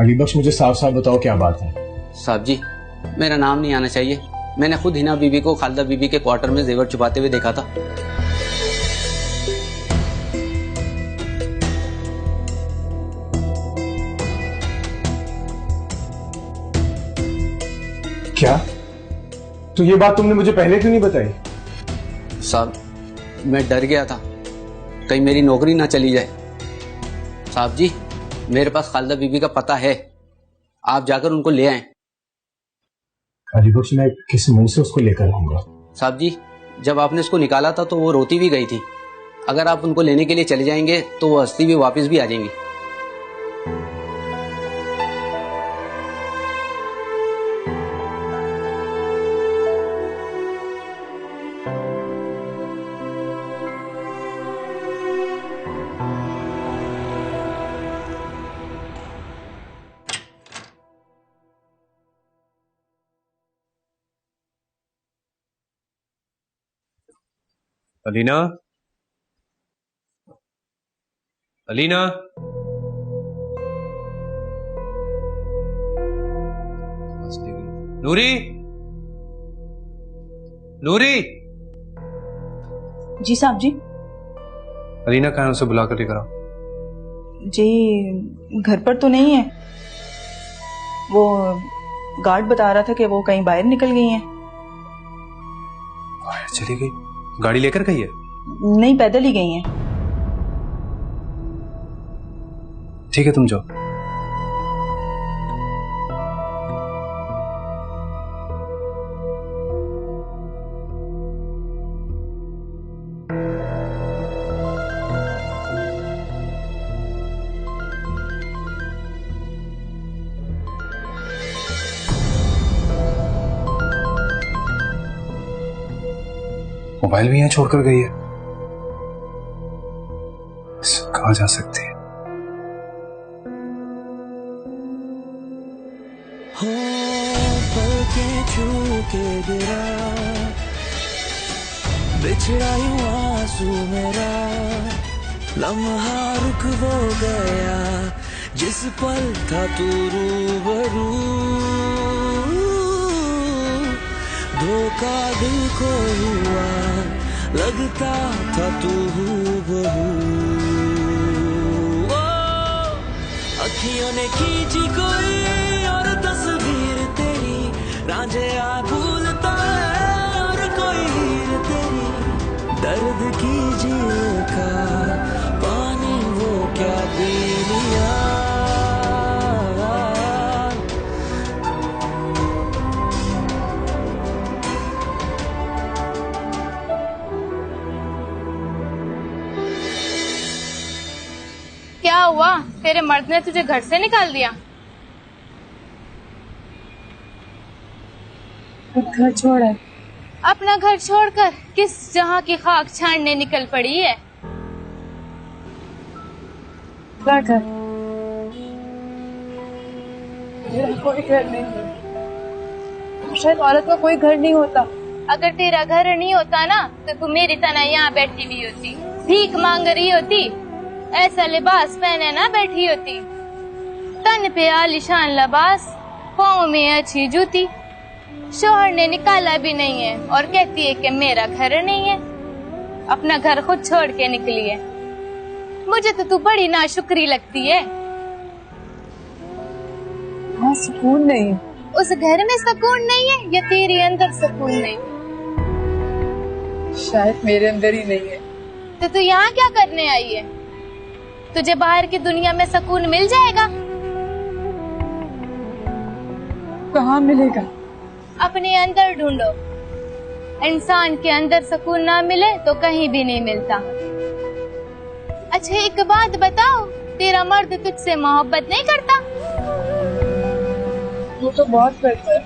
अली बख्श, मुझे साफ साफ बताओ क्या बात है। साहब जी, मेरा नाम नहीं आना चाहिए। मैंने खुद हिना बीबी को खालिदा बीबी के क्वार्टर में जेवर छुपाते हुए देखा था। क्या? तो ये बात तुमने मुझे पहले क्यों नहीं बताई? साहब, मैं डर गया था कहीं मेरी नौकरी ना चली जाए। साहब जी, मेरे पास खालिदा बीबी का पता है, आप जाकर उनको ले आए। अली बख्श, मैं किस मुंह से उसको लेकर आऊंगा? साहब जी, जब आपने उसको निकाला था तो वो रोती भी गई थी। अगर आप उनको लेने के लिए चले जाएंगे तो वो हंसती भी वापस भी आ जाएंगी। अलीना, अलीना, नूरी, नूरी। जी साहब जी। अलीना कहाँ है? उसे बुला कर लेकर आओ। जी घर पर तो नहीं है, वो गार्ड बता रहा था कि वो कहीं बाहर निकल गई हैं। चली गई? गाड़ी लेकर गई है? नहीं, पैदल ही गई हैं। ठीक है, तुम जाओ। मोबाइल भी यहाँ छोड़कर गई है। कहाँ जा सकती है? हो पलकें छू के गिरा, बिछड़ा यूं आंसू मेरा, लम्हा रुक वो गया जिस पल था तू रूबरू, धोखा दिल को हुआ लगता था तू हूबहू। अखियों ने खींची कोई और तस्वीर तेरी, रांझे आ भूलता है और कोई हीर तेरी, दर्द कीजिए का पानी वो क्या पी लिया। क्या हुआ? तेरे मर्द ने तुझे घर से निकाल दिया? घर छोड़ा? अपना घर छोड़कर किस जहां की खाक छानने निकल पड़ी है? क्या घर? मेरा कोई घर नहीं है। शायद औरत का कोई घर नहीं होता। अगर तेरा घर नहीं होता ना तो तू मेरी तरह यहाँ बैठी हुई होती, भीख मांग रही होती, ऐसा लिबास पहने ना बैठी होती। तन पे आलीशान लिबास, पाँव में अच्छी जूती, शोहर ने निकाला भी नहीं है और कहती है कि मेरा घर नहीं है। अपना घर खुद छोड़ के निकली है। मुझे तो तू बड़ी नाशुक्री लगती है। हाँ, सुकून नहीं। उस घर में सुकून नहीं है या तेरे अंदर सुकून नहीं? शायद मेरे अंदर ही नहीं है। तो तू यहाँ क्या करने आई है? तुझे बाहर की दुनिया में सुकून मिल जाएगा? कहाँ मिलेगा? अपने अंदर ढूंढो। इंसान के अंदर सुकून ना मिले तो कहीं भी नहीं मिलता। अच्छा एक बात बताओ, तेरा मर्द तुझसे मोहब्बत नहीं करता? वो तो बहुत करता है,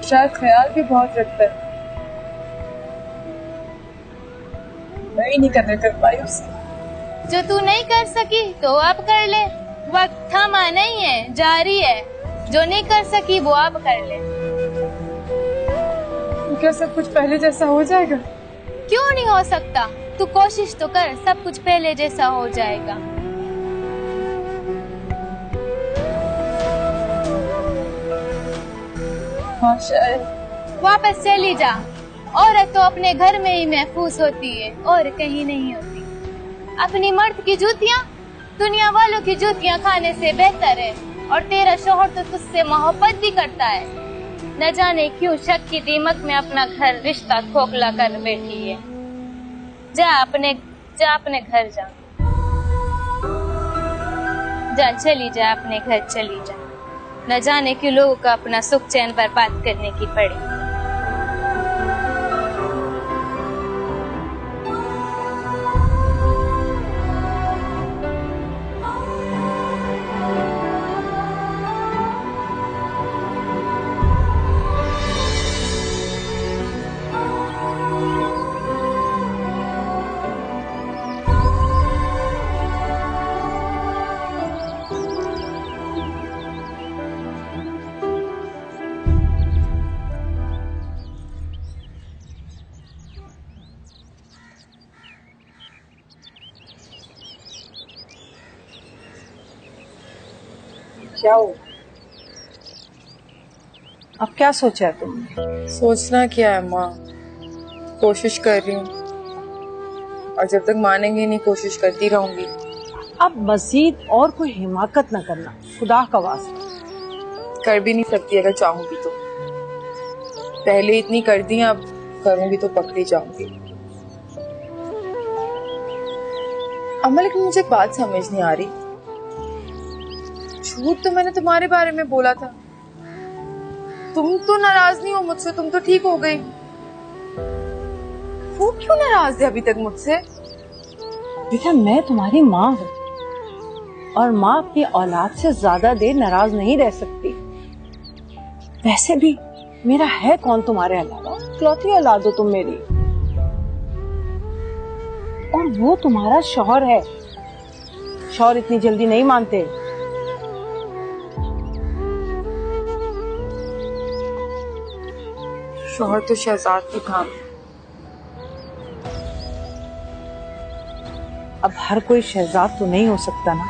शायद ख्याल भी बहुत रखता है। मैं ही नहीं कर पाई उससे। जो तू नहीं कर सकी तो अब कर ले। वक्त थमा नहीं है, जारी है। जो नहीं कर सकी वो अब कर ले। क्या सब कुछ पहले जैसा हो जाएगा? क्यों नहीं हो सकता? तू कोशिश तो कर, सब कुछ पहले जैसा हो जाएगा। हाँ शायद। वापस चली जा। औरत तो अपने घर में ही महफूज होती है और कहीं नहीं होती। अपनी मर्द की जूतियाँ दुनिया वालों की जूतियाँ खाने से बेहतर है। और तेरा शौहर तो तुझसे मोहब्बत भी करता है। न जाने क्यों शक की दीमक में अपना घर रिश्ता खोखला कर बैठी है। जा अपने घर जा। जा चली जा अपने घर चली जा। न जाने क्यों लोगों का अपना सुख चैन बर्बाद करने की पड़ी। क्या हो? अब क्या सोचा है तुमने? सोचना क्या है माँ, कोशिश कर रही हूँ और जब तक मानेंगे नहीं कोशिश करती रहूंगी। अब मजीद और कोई हिमाकत न करना, खुदा का वास्ता। कर भी नहीं सकती अगर चाहूंगी तो। पहले इतनी कर दी, अब करूंगी तो पकड़ी जाऊंगी। अम्मा लेकिन मुझे एक बात समझ नहीं आ रही। झूठ तो मैंने तुम्हारे बारे में बोला था। तुम तो नाराज नहीं हो मुझसे, तुम तो ठीक हो गई। वो क्यों नाराज है अभी तक मुझसे? बेटा मैं तुम्हारी माँ हूँ और माँ अपनी औलाद से ज्यादा देर नाराज नहीं रह सकती। वैसे भी मेरा है कौन तुम्हारे अलावा? इकलौती औलाद हो तुम मेरी, और वो तुम्हारा शौहर है। शौहर इतनी जल्दी नहीं मानते। शौहर तो शहजाद की था। अब हर कोई शहजाद तो नहीं हो सकता ना।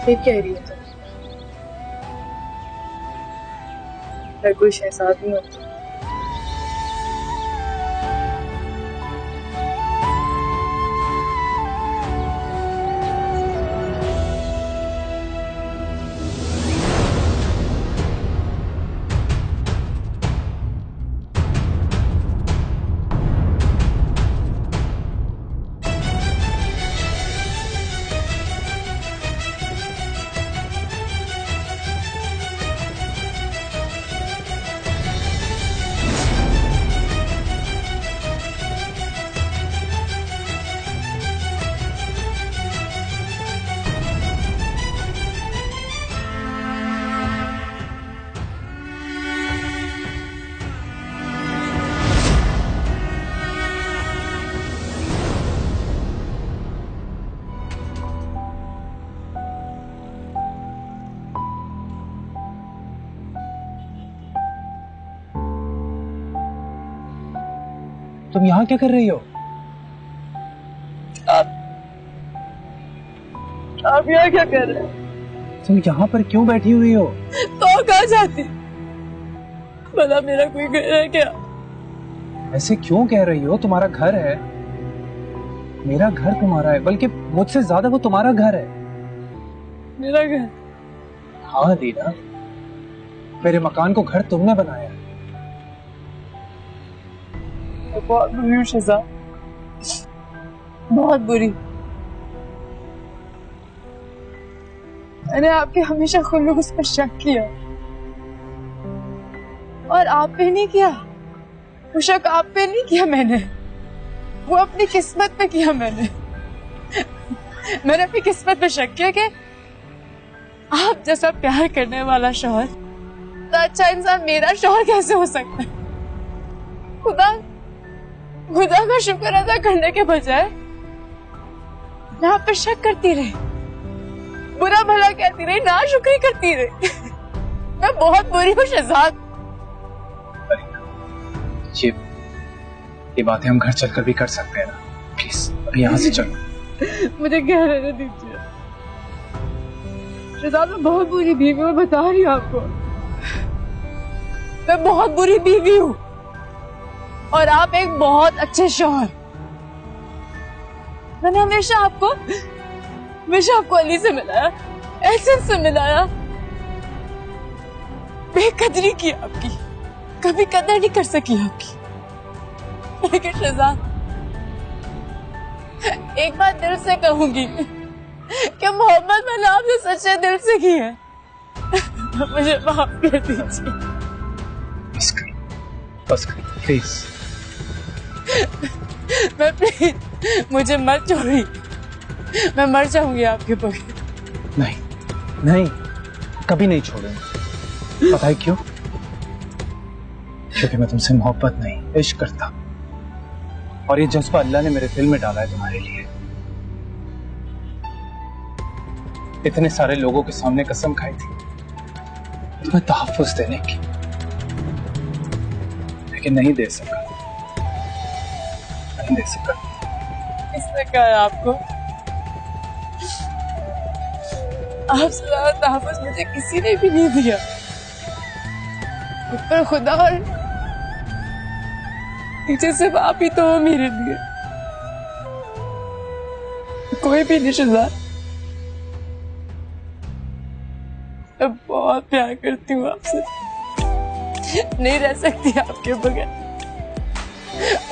ठीक कह रही हो तुम। हर कोई शहजाद नहीं होता। तुम यहाँ क्या कर रही हो? आप यहाँ क्या कर रहे हो? तुम यहाँ पर क्यों बैठी हुई हो? तो कहाँ जाती? भला मेरा कोई घर है क्या? ऐसे क्यों कह रही हो? तुम्हारा घर है। मेरा घर तुम्हारा है, बल्कि मुझसे ज्यादा वो तुम्हारा घर है। मेरा घर? हाँ दीना, मेरे मकान को घर तुमने बनाया। बहुत बुरी हूँ शहजाद, बहुत बुरी। मैंने आपके हमेशा खुलूस पर शक किया और आप पे नहीं किया। वो शक आप पे नहीं किया मैंने, वो अपनी किस्मत पे किया मैंने। मैंने अपनी किस्मत पे शक किया कि आप जैसा प्यार करने वाला शौहर, तो अच्छा इंसान मेरा शौहर कैसे हो सकता है? खुदा का शुक्र अदा करने के बजाय मैं आप पर शक करती रही, बुरा भला कहती रही, नाशुक्री करती रही। मैं बहुत बुरी हूँ शहजाद। ये बातें हम घर चलकर भी कर सकते हैं ना? प्लीज अभी यहाँ से चलो। मुझे कह रहने दीजिए। शहजाद, मैं बहुत बुरी बीवी हूँ, बता रही हूँ आपको। मैं बहुत बुरी बीवी हूँ और आप एक बहुत अच्छे शौहर। मैंने हमेशा आपको अली से मिलाया, एहसन से मिलाया, बेकदरी की आपकी, कभी कदर नहीं कर सकी आपकी। लेकिन शहजाद, एक बात दिल से कहूंगी कि मोहब्बत मैंने आपसे सच्चे दिल से की है। मुझे माफ कर दीजिए। बस कर प्लीज। मैं प्लीज, मुझे मत छोड़िए, मैं मर जाऊंगी आपके बगैर। नहीं नहीं, कभी नहीं छोड़ूंगा। पता है क्यों? क्योंकि मैं तुमसे मोहब्बत नहीं, इश्क करता। और ये जज्बा अल्लाह ने मेरे दिल में डाला है तुम्हारे लिए। इतने सारे लोगों के सामने कसम खाई थी तुम्हें तहफ्फुज़ देने की, लेकिन नहीं दे सका, नहीं दे सका। किसने कहा आपको? आपसे ज्यादा तहफ्फुज़ मुझे किसी ने भी नहीं दिया, ऊपर खुदा और नीचे सिर्फ आप ही तो हो मेरे लिए, कोई भी नहीं। शहजाद, मैं बहुत प्यार करती हूँ आपसे, नहीं रह सकती आपके बगैर।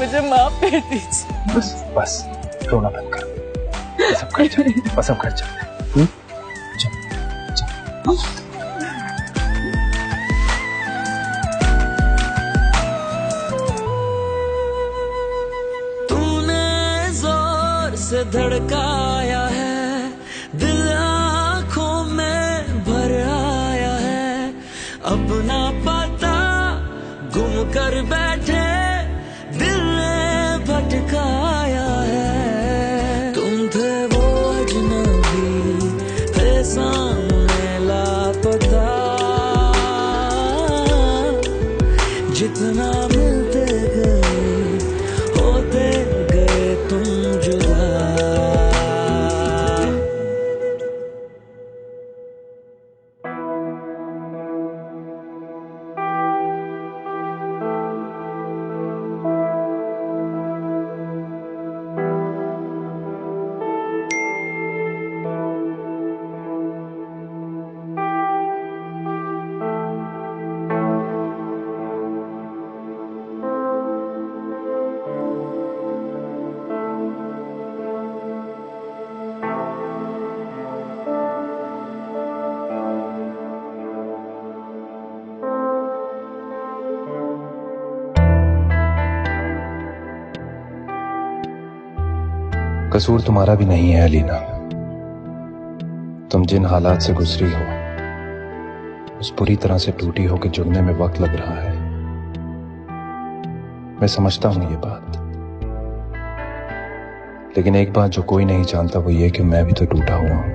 मुझे माफ कर दीजिए। बस बस, रोना बंद कर, बस अब घर चलते, बस अब घर चलते। तूने जोर से धड़काया है, दिल आंखों में भर आया है, अपना पता गुम कर बैठे दिल ने भटकाया है। तुम थे वो अजनबी, थे सामने लापता, जितना मिलते गए होते गए तुम जुदा। कसूर तुम्हारा भी नहीं है अलीना। तुम जिन हालात से गुजरी हो, उस पूरी तरह से टूटी हो कि जुड़ने में वक्त लग रहा है। मैं समझता हूं ये बात, लेकिन एक बात जो कोई नहीं जानता वो ये कि मैं भी तो टूटा हुआ हूं।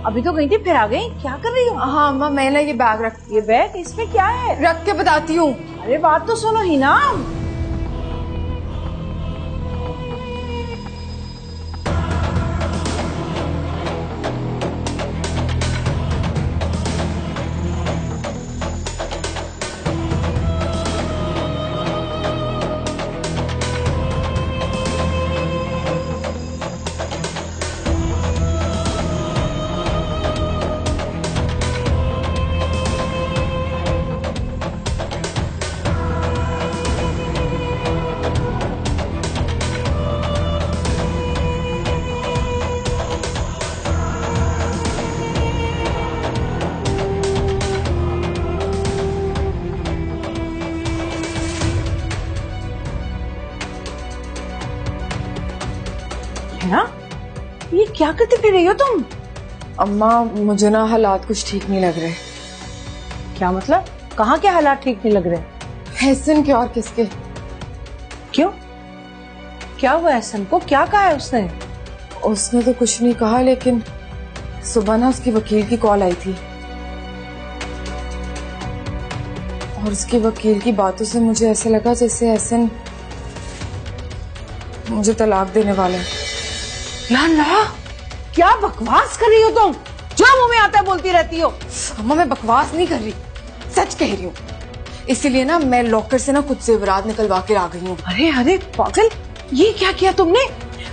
अभी तो गई थी फिर आ गई, क्या कर रही हो? हाँ अम्मा, मैं ना ये बैग रख, ये बैग इसमें क्या है? रख के बताती हूँ। अरे बात तो सुनो ही ना। है ये क्या करते फिर रही हो तुम? अम्मा मुझे ना हालात कुछ ठीक नहीं लग रहे। क्या मतलब? कहाँ के हालात ठीक नहीं लग रहे? एहसन के और किसके? क्यों, क्या हुआ एहसन को? क्या कहा है उसने? उसने तो कुछ नहीं कहा, लेकिन सुबह ना उसकी वकील की कॉल आई थी और उसके वकील की बातों से मुझे ऐसा लगा जैसे एहसन मुझे तलाक देने वाला है। ला ला, क्या बकवास कर रही हो तुम? जो मुंह में आता है बोलती रहती हो। अम्मा मैं बकवास नहीं कर रही, सच कह रही हूँ। इसीलिए ना मैं लॉकर से ना कुछ जेवरात निकलवा के आ गई हूँ। अरे अरे पागल, ये क्या किया तुमने?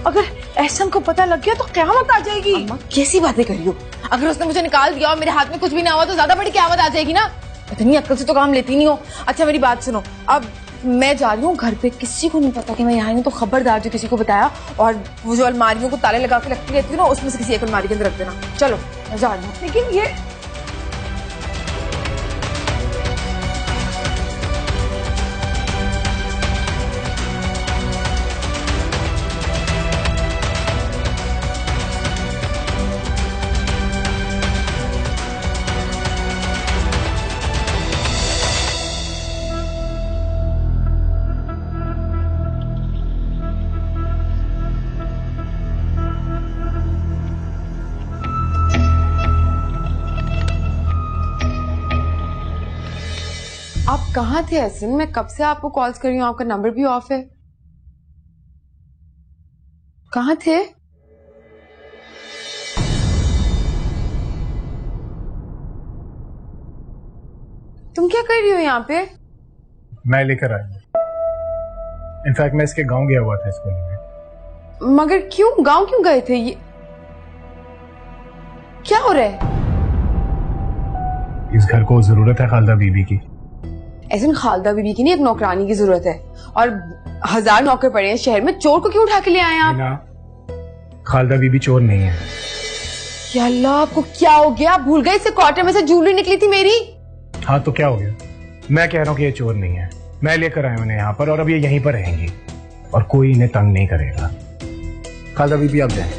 अगर एहसन को पता लग गया तो क़यामत आ जाएगी। अम्मा कैसी बातें कर रही हो? अगर उसने मुझे निकाल दिया और मेरे हाथ में कुछ भी ना हुआ तो ज्यादा बड़ी क़यामत आ जाएगी ना। इतनी अक्ल से तो काम लेती नहीं हो। अच्छा मेरी बात सुनो, अब मैं जा रही हूँ घर पे, किसी को नहीं पता कि मैं यहाँ हूँ, तो खबरदार जो किसी को बताया। और वो जो अलमारियों को ताले लगा के रखती रहती हूँ ना, उसमें से किसी एक अलमारी के अंदर रख देना। चलो मैं जा रही हूँ। लेकिन ये आप कहाँ थे एहसन? मैं कब से आपको कॉल्स कर रही हूँ, आपका नंबर भी ऑफ है। कहाँ थे? तुम क्या कर रही हो यहाँ पे? मैं लेकर आई हूँ। इनफैक्ट मैं इसके गांव गया हुआ था इसको लेने। मगर क्यों? गांव क्यों गए थे? ये क्या हो रहा है? इस घर को जरूरत है खालदा बीबी की। ऐसे खालदा बीबी की नहीं, एक नौकरानी की जरूरत है। और 1000 नौकर पड़े हैं शहर में, चोर को क्यों उठा के ले आए आप? खालदा बीबी चोर नहीं है। या अल्लाह, आपको क्या हो गया? आप भूल गए इससे क्वार्टर में से ज्वेलरी निकली थी मेरी। हाँ तो क्या हो गया? मैं कह रहा हूँ कि ये चोर नहीं है। मैं लेकर आया उन्हें यहाँ पर और अब ये यहीं पर रहेंगी और कोई इन्हें तंग नहीं करेगा। खालदा बीबी आप जाएं।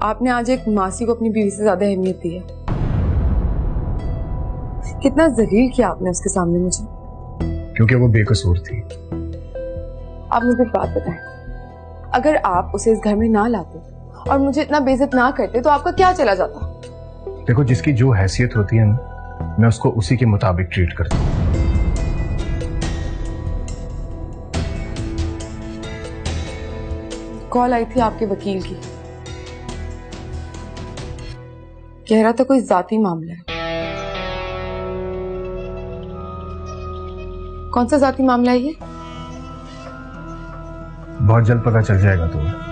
आपने आज एक मासी को अपनी बीवी से ज्यादा अहमियत दी है। कितना जलील किया आपने उसके सामने मुझे। क्योंकि वो बेकसूर थी। आप मुझे एक बात बताएं, अगर आप उसे इस घर में ना लाते और मुझे इतना बेइज्जत ना करते तो आपका क्या चला जाता? देखो, जिसकी जो हैसियत होती है ना, मैं उसको उसी के मुताबिक ट्रीट करता हूँ। कॉल आई थी आपके वकील की, कह रहा था कोई जाती मामला है। कौन सा जाती मामला है ये? बहुत जल्द पता चल जाएगा तुम्हें।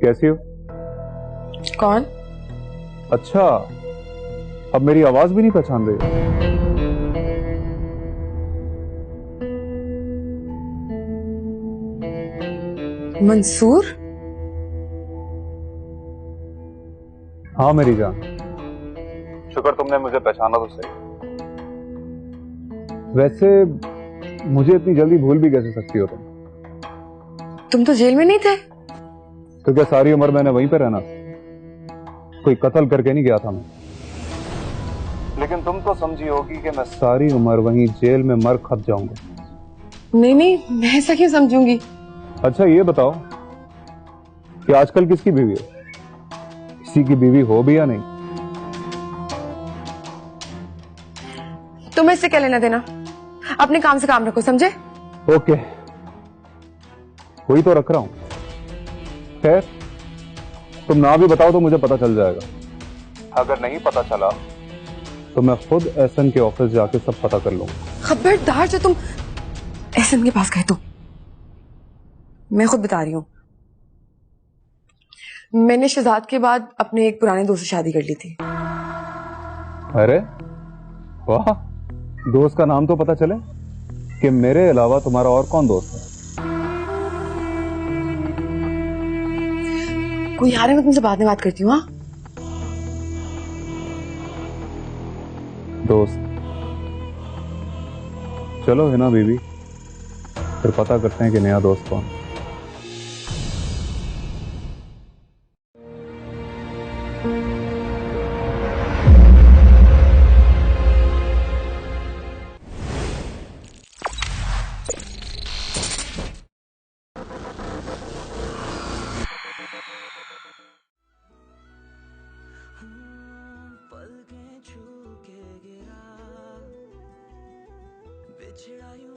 कैसी हो? कौन? अच्छा, अब मेरी आवाज भी नहीं पहचान रही? मंसूर? हाँ मेरी जान, शुक्र तुमने मुझे पहचाना तो सही। वैसे मुझे इतनी जल्दी भूल भी कैसे सकती हो तुम? तुम तो जेल में नहीं थे? तो क्या सारी उम्र मैंने वहीं पे रहना? कोई कत्ल करके नहीं गया था मैं। लेकिन तुम तो समझी होगी कि मैं सारी उम्र वहीं जेल में मर खप जाऊंगा। नहीं नहीं, मैं ऐसा क्यों समझूंगी? अच्छा ये बताओ कि आजकल किसकी बीवी हो? किसी की बीवी हो भी या नहीं? तुम्हें इससे क्या लेना देना? अपने काम से काम रखो, समझे? ओके, वही तो रख रहा हूं। खैर, तुम ना भी बताओ तो मुझे पता चल जाएगा। अगर नहीं पता चला तो मैं खुद एहसन के ऑफिस जाके सब पता कर लूंगा। खबरदार जो तुम एहसन के पास गए तो मैं खुद बता रही हूँ। मैंने शहजाद के बाद अपने एक पुराने दोस्त से शादी कर ली थी। अरे वाह, दोस्त का नाम तो पता चले कि मेरे अलावा तुम्हारा और कौन दोस्त है? कोई आ रहा है, मैं तुमसे बाद में बात करती हूँ। हाँ, दोस्त? चलो है ना बीबी, फिर पता करते हैं कि नया दोस्त कौन। पलकें छू के गिरा, बिछड़ा यूं